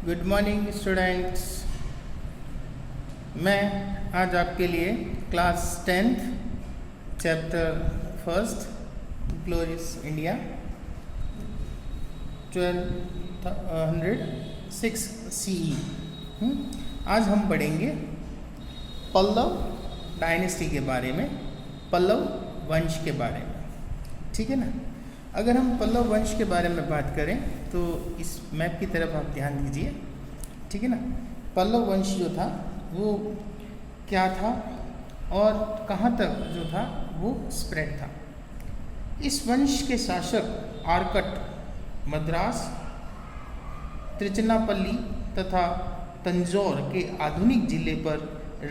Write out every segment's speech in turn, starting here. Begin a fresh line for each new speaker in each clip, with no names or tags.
Good morning students. मैं आज आपके लिए class 10th chapter first glorious India 1206 CE। आज हम पढ़ेंगे पल्लव डायनेस्टी के बारे में, पल्लव वंश के बारे में। ठीक है ना। अगर हम पल्लव वंश के बारे में बात करें तो इस मैप की तरफ आप ध्यान दीजिए। ठीक है ना। पल्लव वंश जो था वो क्या था और कहाँ तक जो था वो स्प्रेड था। इस वंश के शासक आर्कट, मद्रास, त्रिचनापल्ली तथा तंजौर के आधुनिक जिले पर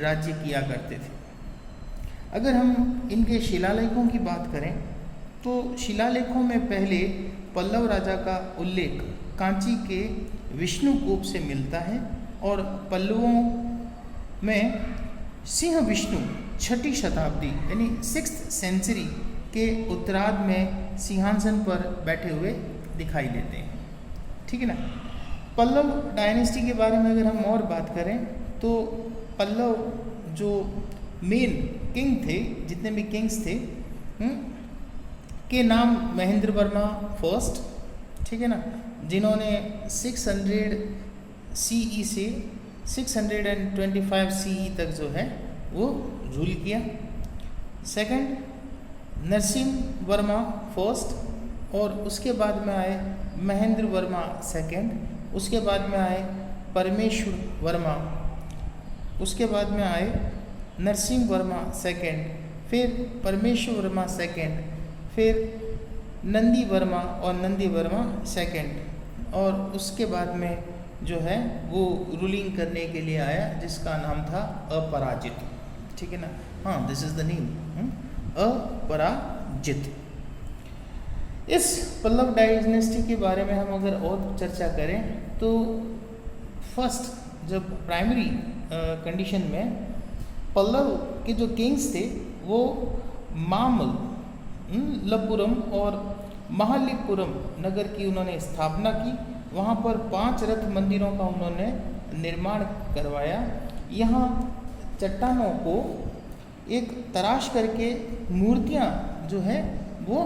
राज्य किया करते थे। अगर हम इनके शिलालेखों की बात करें तो शिलालेखों में पहले पल्लव राजा का उल्लेख कांची के विष्णुकूप से मिलता है और पल्लवों में सिंह विष्णु 6ठी शताब्दी यानी 6th सेंचुरी के उत्तरार्ध में सिंहासन पर बैठे हुए दिखाई देते हैं। ठीक है ना। पल्लव डायनेस्टी के बारे में अगर हम और बात करें तो पल्लव जो मेन किंग थे, जितने भी किंग्स थे के नाम महेंद्र वर्मा फर्स्ट, ठीक है ना, जिन्होंने 600 CE से 625 CE तक जो है वो रूल किया। सेकंड नरसिंह वर्मा फर्स्ट, और उसके बाद में आए महेंद्र वर्मा सेकंड, उसके बाद में आए परमेश्वर वर्मा, उसके बाद में आए नरसिंह वर्मा सेकंड, फिर परमेश्वर वर्मा सेकंड, फिर नंदी वर्मा और नंदी वर्मा सेकंड, और उसके बाद में जो है वो रूलिंग करने के लिए आया जिसका नाम था अपराजित। ठीक है ना। हाँ, दिस इज द नेम, अपराजित। इस पल्लव डायनेस्टी के बारे में हम अगर और चर्चा करें तो फर्स्ट जब प्राइमरी कंडीशन में पल्लव के जो किंग्स थे वो मामल्लपुरम और महाबलीपुरम नगर की उन्होंने स्थापना की। वहाँ पर 5 रथ मंदिरों का उन्होंने निर्माण करवाया। यहाँ चट्टानों को एक तराश करके मूर्तियाँ जो है वो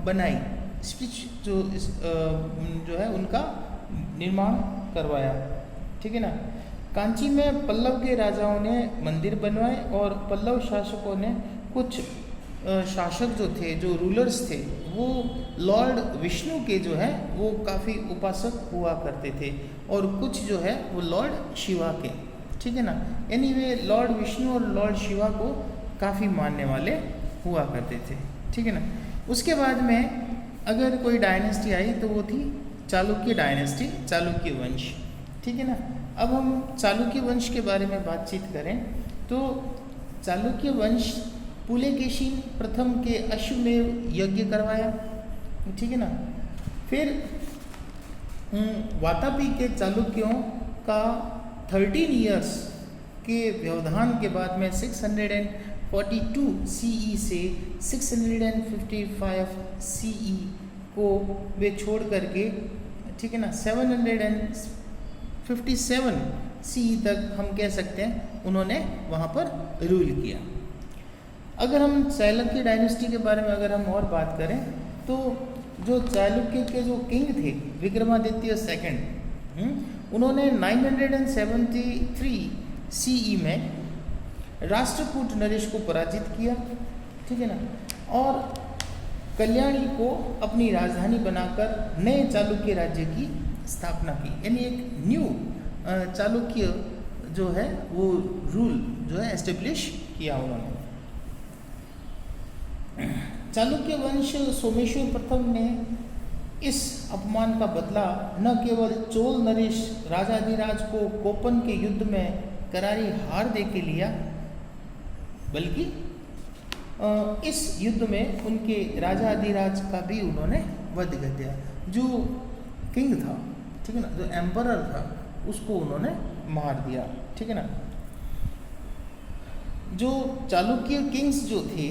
बनाई, स्पिच जो है उनका निर्माण करवाया। ठीक है ना। कांची में पल्लव के राजाओं ने मंदिर बनवाए और पल्लव शासकों ने कुछ शासक जो थे, जो रूलर्स थे, वो लॉर्ड विष्णु के जो है वो काफ़ी उपासक हुआ करते थे और कुछ जो है वो लॉर्ड शिवा के। ठीक है ना। यानी वे लॉर्ड विष्णु और लॉर्ड शिवा को काफ़ी मानने वाले हुआ करते थे। ठीक है ना। उसके बाद में अगर कोई डायनेस्टी आई तो वो थी चालुक्य डायनेस्टी, चालुक्य वंश। ठीक है ना। अब हम चालुक्य वंश के बारे में बातचीत करें तो चालुक्य वंश पुलकेशिन प्रथम के अश्वमेव यज्ञ करवाया। ठीक है ना। फिर वातापी के चालुक्यों का 13 इयर्स के व्यवधान के बाद में 642 CE से 655 CE को वे छोड़ करके, ठीक है ना, 757 CE तक हम कह सकते हैं उन्होंने वहाँ पर रूल किया। अगर हम चालुक्य डायनेस्टी के बारे में अगर हम और बात करें तो जो चालुक्य के जो किंग थे विक्रमादित्य सेकंड, उन्होंने 973 CE में राष्ट्रकूट नरेश को पराजित किया। ठीक है ना। और कल्याणी को अपनी राजधानी बनाकर नए चालुक्य राज्य की स्थापना की। यानी एक न्यू चालुक्य जो है वो रूल जो है एस्टेब्लिश किया उन्होंने। चालुक्य वंश सोमेश्वर प्रथम ने इस अपमान का बदला न केवल चोल नरेश राजाधिराज को कोपन के युद्ध में करारी हार दे के लिया, बल्कि इस युद्ध में उनके राजाधिराज का भी उन्होंने वध कर दिया। जो किंग था, ठीक है ना, जो एम्परर था, उसको उन्होंने मार दिया। ठीक है ना। जो चालुक्य किंग्स जो थे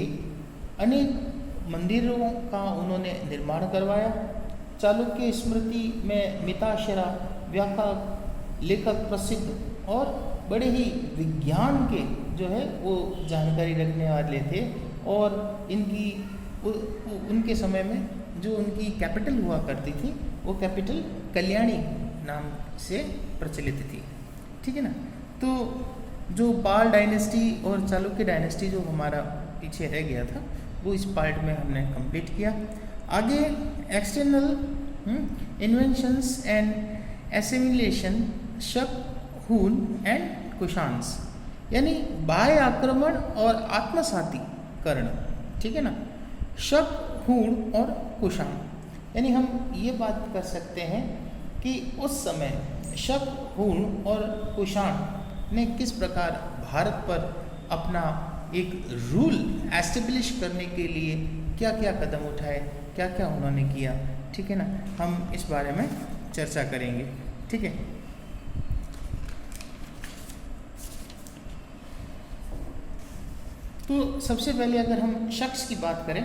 अनेक मंदिरों का उन्होंने निर्माण करवाया। चालुक्य स्मृति में मिताक्षरा व्याख्या लेखक प्रसिद्ध और बड़े ही विज्ञान के जो है वो जानकारी रखने वाले थे। और इनकी उनके समय में जो उनकी कैपिटल हुआ करती थी वो कैपिटल कल्याणी नाम से प्रचलित थी। ठीक है ना। तो जो पाल डायनेस्टी और चालुक्य डायनेस्टी जो हमारा पीछे रह गया था वो इस पार्ट में हमने कंप्लीट किया। आगे एक्सटर्नल इन्वेंशंस एंड एसिमिलेशन शक, हून एंड कुशांस, यानी बाह्य आक्रमण और आत्मसातीकरण। ठीक है ना। शक, हूण और कुशाण, यानी हम ये बात कर सकते हैं कि उस समय शक, हूण और कुशाण ने किस प्रकार भारत पर अपना एक रूल एस्टेब्लिश करने के लिए क्या क्या कदम उठाए, क्या क्या उन्होंने किया। ठीक है ना। हम इस बारे में चर्चा करेंगे। ठीक है। तो सबसे पहले अगर हम शख्स की बात करें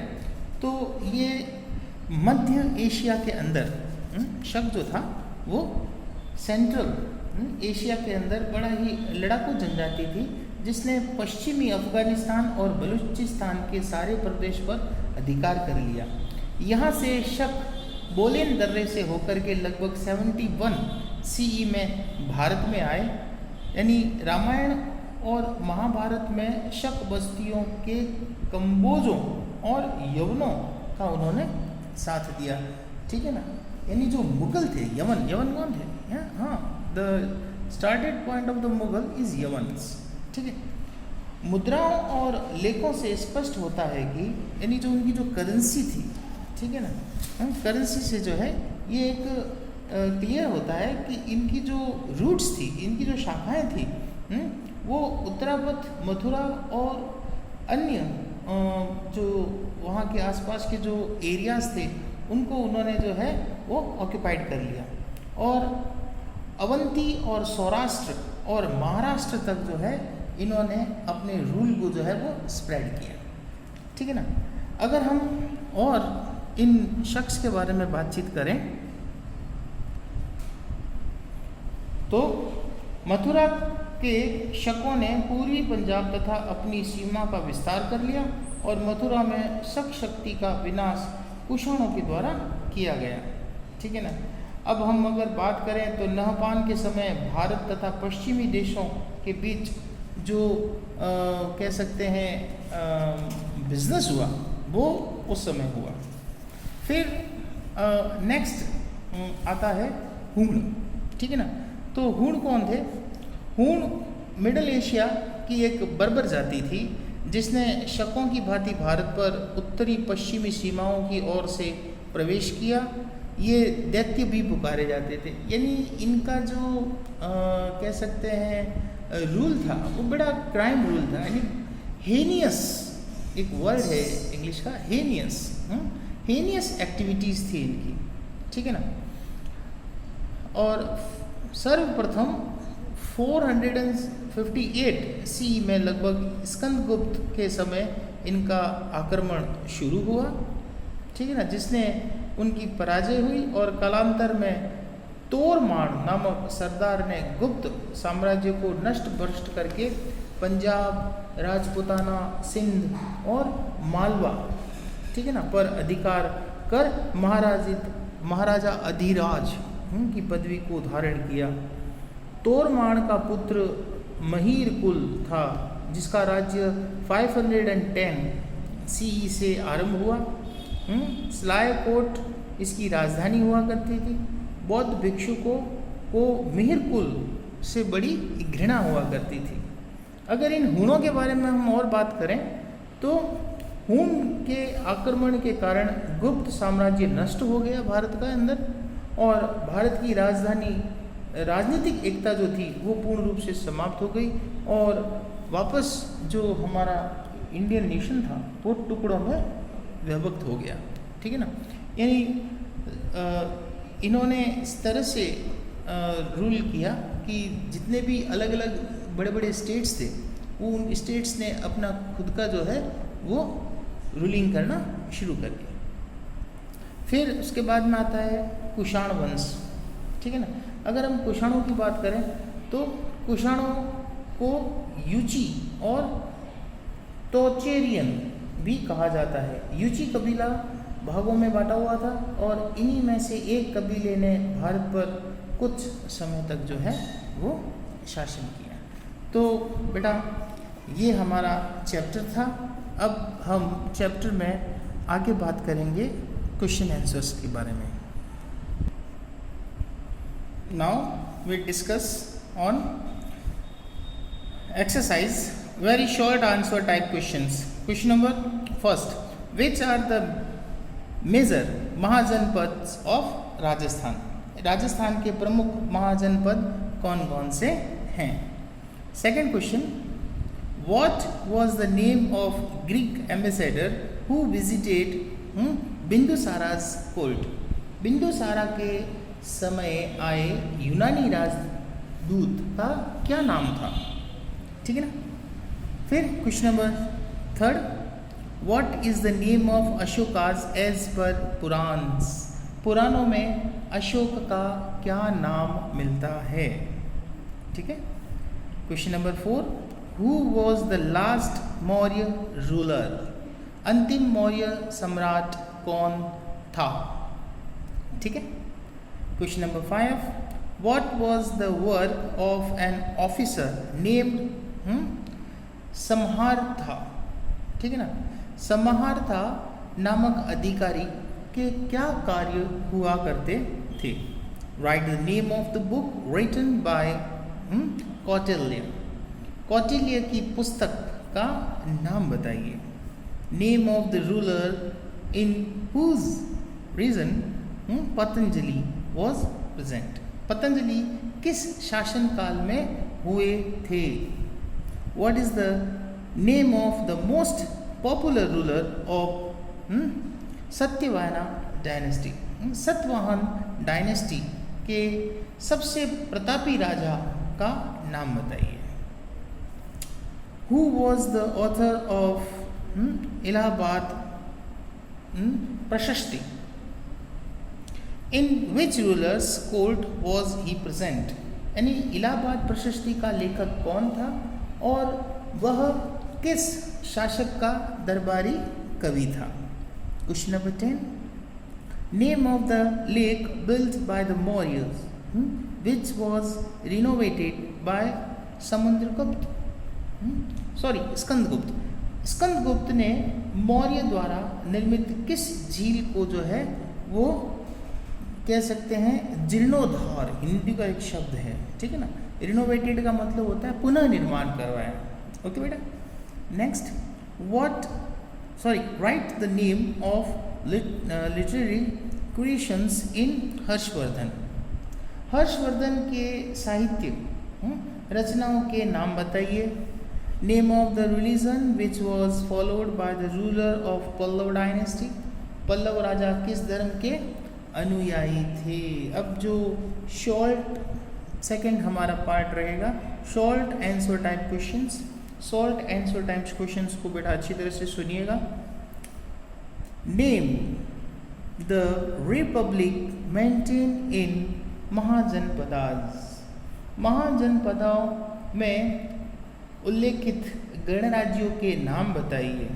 तो ये मध्य एशिया के अंदर शक जो था वो सेंट्रल एशिया के अंदर बड़ा ही लड़ाकू जनजाति थी, जिसने पश्चिमी अफगानिस्तान और बलूचिस्तान के सारे प्रदेश पर अधिकार कर लिया। यहाँ से शक बोलेन दर्रे से होकर के लगभग 71 CE में भारत में आए। यानी रामायण और महाभारत में शक बस्तियों के कंबोजों और यवनों का उन्होंने साथ दिया। ठीक है ना। यानी जो मुगल थे, यवन कौन थे? हाँ, the started point of the Mughal is Yavans. ठीक है। मुद्राओं और लेखों से स्पष्ट होता है कि यानी जो उनकी जो करेंसी थी, ठीक है ना, करेंसी से जो है ये एक क्लियर होता है कि इनकी जो रूट्स थी, इनकी जो शाखाएं थी, वो उत्तरावत, मथुरा और अन्य जो वहाँ के आसपास के जो एरियाज़ थे उनको उन्होंने जो है वो ऑक्यूपाइड कर लिया। और अवंती और सौराष्ट्र और महाराष्ट्र तक जो है इन्होंने अपने रूल को जो है वो स्प्रेड किया। ठीक है ना। अगर हम और इन शख्स के बारे में बातचीत करें तो मथुरा के शकों ने पूर्वी पंजाब तथा अपनी सीमा का विस्तार कर लिया और मथुरा में शक शक्ति का विनाश कुषाणों के द्वारा किया गया। ठीक है ना। अब हम अगर बात करें तो नहपान के समय भारत तथा पश्चिमी देशों के बीच जो कह सकते हैं बिजनेस हुआ वो उस समय हुआ। फिर नेक्स्ट आता है हूण। ठीक है ना। तो हूण कौन थे? हूण मिडल एशिया की एक बर्बर जाति थी जिसने शकों की भांति भारत पर उत्तरी पश्चिमी सीमाओं की ओर से प्रवेश किया। ये दैत्य भी पुकारे जाते थे। यानी इनका जो कह सकते हैं रूल था वो बड़ा क्राइम रूल था। यानी हेनियस एक वर्ड है इंग्लिश का, हेनियस एक्टिविटीज़ थी इनकी। ठीक है ना। और सर्वप्रथम 458 CE में लगभग स्कंदगुप्त के समय इनका आक्रमण शुरू हुआ। ठीक है ना। जिसने उनकी पराजय हुई और कालांतर में तोरमान नामक सरदार ने गुप्त साम्राज्य को नष्ट भ्रष्ट करके पंजाब, राजपूताना, सिंध और मालवा, ठीक है ना, पर अधिकार कर महाराजा अधिराज की पदवी को धारण किया। तोरमान का पुत्र महीर कुल था जिसका राज्य 510 CE से आरंभ हुआ। स्लायकोट इसकी राजधानी हुआ करती थी। बौद्ध भिक्षुकों को मिहिर कुल से बड़ी घृणा हुआ करती थी। अगर इन हूणों के बारे में हम और बात करें तो हूण के आक्रमण के कारण गुप्त साम्राज्य नष्ट हो गया भारत का अंदर, और भारत की राजधानी राजनीतिक एकता जो थी वो पूर्ण रूप से समाप्त हो गई और वापस जो हमारा इंडियन नेशन था वो टुकड़ों में विभक्त हो गया। ठीक है ना। यानी इन्होंने इस तरह से रूल किया कि जितने भी अलग अलग बड़े बड़े स्टेट्स थे वो उन स्टेट्स ने अपना खुद का जो है वो रूलिंग करना शुरू कर दिया। फिर उसके बाद में आता है कुषाण वंश। ठीक है ना। अगर हम कुषाणों की बात करें तो कुषाणों को यूची और तोचेरियन भी कहा जाता है। यूची कबीला भागों में बांटा हुआ था और इन्हीं में से एक कबीले ने भारत पर कुछ समय तक जो है वो शासन किया। तो बेटा ये हमारा चैप्टर था। अब हम चैप्टर में आगे बात करेंगे क्वेश्चन आंसर्स के बारे में। Now we discuss on exercise very short answer type questions. Question number first, which are the major Mahajanapada of Rajasthan? Rajasthan के प्रमुख महाजनपद कौन कौन से हैं? Second question, what was the name of Greek ambassador who visited Bindusara's court? Bindusara के समय आए यूनानी राजदूत का क्या नाम था? ठीक है ना। फिर question number third, what is the name of Ashoka's age per Puranas? पुराणों में अशोक का क्या नाम मिलता है? ठीक है। Question number four, who was the last Maurya ruler? अंतिम मौर्य सम्राट कौन था? ठीक है। Question number five, what was the work of an officer named Samaharta? ठीक है ना। समहार्था नामक अधिकारी के क्या कार्य हुआ करते थे? Write the name of the book written by Kautilya. Kautilya की पुस्तक का नाम बताइए। Name of the ruler in whose reign Patanjali was present? Patanjali किस शासन काल में हुए थे? What is the name of the most popular ruler of Satavahana dynasty? Satavahana dynasty के सबसे प्रतापी राजा का नाम बताइए। Who was the author of Allahabad Prashasti? In which rulers court was he present? यानी इलाहाबाद प्रशस्ति का लेखक कौन था और वह किस शासक का दरबारी कवि था? Question number 10, name of the lake built by the Mauryas which was renovated by Samudragupta? Skandagupta. Skandagupta ने मौर्य द्वारा निर्मित किस झील को जो है वो कह सकते हैं जीर्णोद्धार, हिंदी का एक शब्द है, ठीक है ना। रिनोवेटेड का मतलब होता है पुनः निर्माण करवाया। ओके बेटा। Next, write the name of literary creations in Harshavardhana. Harshavardhana के साहित्य रचनाओं के नाम बताइए। Name of the religion which was followed by the ruler of Pallava dynasty. Pallava राजा किस धर्म के अनुयायी थे? अब जो शॉर्ट सेकंड हमारा पार्ट रहेगा, short answer type questions. Short answer type questions को बेटा अच्छी तरह से सुनिएगा। Name the republic maintain in Mahajanapadas. महाजनपदों में उल्लेखित गणराज्यों के नाम बताइए।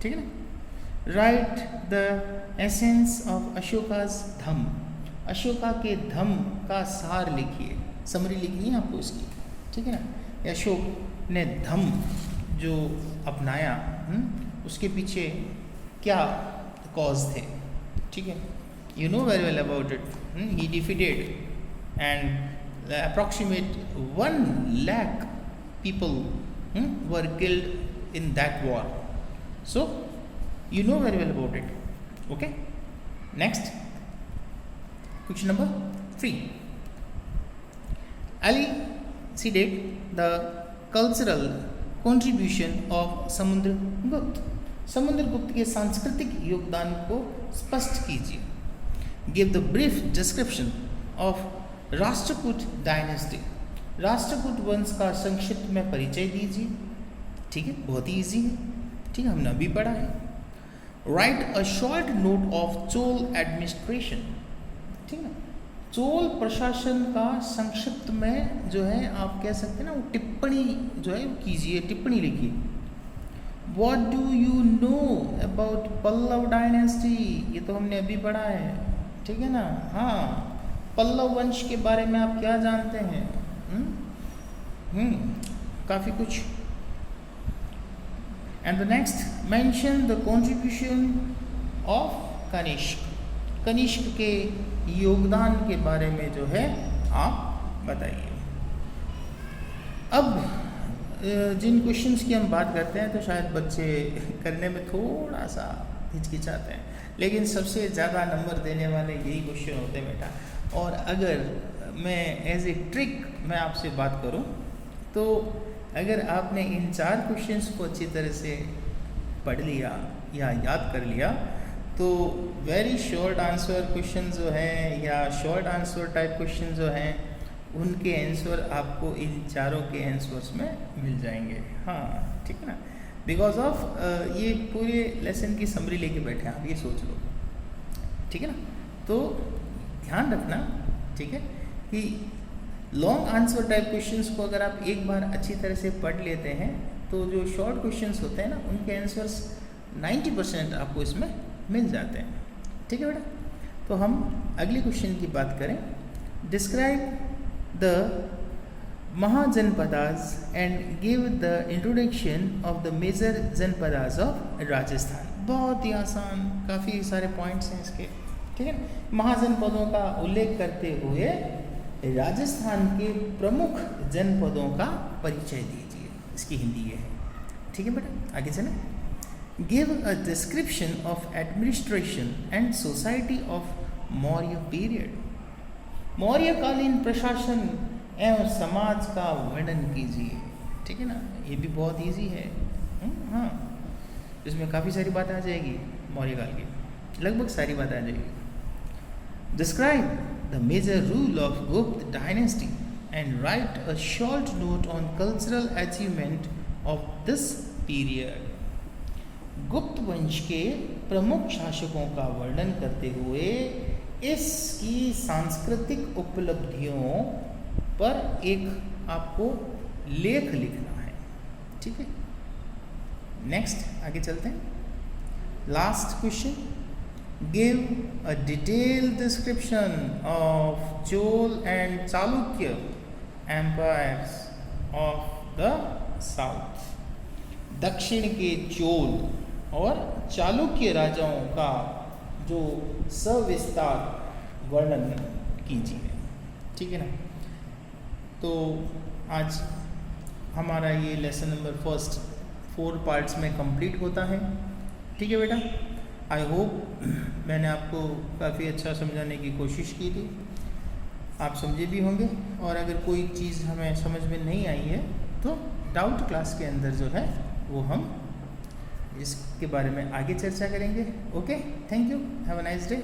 ठीक है ना। राइट द एसेंस ऑफ अशोकास धम। अशोका के धम का सार लिखिए, समरी लिखनी है आपको इसकी, ठीक है ना। अशोक ने धम जो अपनाया उसके पीछे क्या कॉज थे, ठीक है। You know very well about it. He defeated and approximate 1 lakh people were killed in that war. So you know very well about it. Okay. Next, question number 3. Elucidate the cultural contribution of Samudragupta. Samudragupta के सांस्कृतिक योगदान को स्पष्ट कीजिए। Give the brief description of Rashtrakuta dynasty. Rashtrakuta वंश का संक्षिप्त में परिचय दीजिए। ठीक है, बहुत ही ईजी है, ठीक है, हमने अभी पढ़ा है। Right a short note of Chola administration. ठीक है ना, चोल प्रशासन का संक्षिप्त में जो है आप कह सकते हैं ना, वो टिप्पणी जो है कीजिए, टिप्पणी लिखिए। What do you know about Pallava dynasty? ये तो हमने अभी पढ़ा है, ठीक है ना। हाँ, पल्लव वंश के बारे में आप क्या जानते हैं? काफ़ी कुछ। And the next, mention the contribution of Kanishka. Kanishka के योगदान के बारे में जो है आप बताइए। अब जिन क्वेश्चंस की हम बात करते हैं तो शायद बच्चे करने में थोड़ा सा हिचकिचाते हैं, लेकिन सबसे ज़्यादा नंबर देने वाले यही क्वेश्चन होते हैं बेटा। और अगर मैं एज ए ट्रिक मैं आपसे बात करूं तो अगर आपने इन 4 क्वेश्चंस को अच्छी तरह से पढ़ लिया या याद कर लिया तो वेरी शॉर्ट आंसर क्वेश्चन जो हैं या शॉर्ट आंसर टाइप क्वेश्चन जो हैं उनके आंसर आपको इन चारों के आंसर्स में मिल जाएंगे। हाँ, ठीक है ना। बिकॉज ऑफ ये पूरे लेसन की समरी लेके बैठे हैं आप, ये सोच लो, ठीक है ना। तो ध्यान रखना, ठीक है, कि लॉन्ग आंसर टाइप क्वेश्चंस को अगर आप एक बार अच्छी तरह से पढ़ लेते हैं तो जो शॉर्ट क्वेश्चंस होते हैं ना उनके आंसर्स 90% आपको इसमें मिल जाते हैं, ठीक है बेटा। तो हम अगले क्वेश्चन की बात करें। Describe the Mahajanapadas and give the introduction of the major Janapadas of Rajasthan. बहुत ही आसान, काफ़ी सारे पॉइंट्स हैं इसके, ठीक है। महाजनपदों का उल्लेख करते हुए राजस्थान के प्रमुख जनपदों का परिचय दीजिए, इसकी हिंदी ये है, ठीक है बेटा। आगे चलें। Give a description of administration and society of Maurya period. मौर्यकालीन प्रशासन एवं समाज का वर्णन कीजिए, ठीक है ना। ये भी बहुत इजी है। हाँ, इसमें काफ़ी सारी बातें आ जाएगी मौर्यकाल की, लगभग सारी बातें आ जाएगी। Describe the major rule of Gupta dynasty and write a short note on cultural achievement of this period. Gupta वंश के प्रमुख शासकों का वर्णन करते हुए इसकी सांस्कृतिक उपलब्धियों पर एक आपको लेख लिखना है, ठीक है। नेक्स्ट, आगे चलते हैं। Last question, give a detailed description of Chola and Chalukya empires of the south. दक्षिण के चोल और चालुक्य राजाओं का जो सविस्तार वर्णन कीजिए, ठीक है ना। तो आज हमारा ये लेसन नंबर फर्स्ट 4 पार्ट्स में कंप्लीट होता है, ठीक है बेटा। आई होप मैंने आपको काफ़ी अच्छा समझाने की कोशिश की थी, आप समझे भी होंगे। और अगर कोई चीज़ हमें समझ में नहीं आई है तो डाउट क्लास के अंदर जो है वो हम इसके बारे में आगे चर्चा करेंगे। Okay, thank you, have a nice day.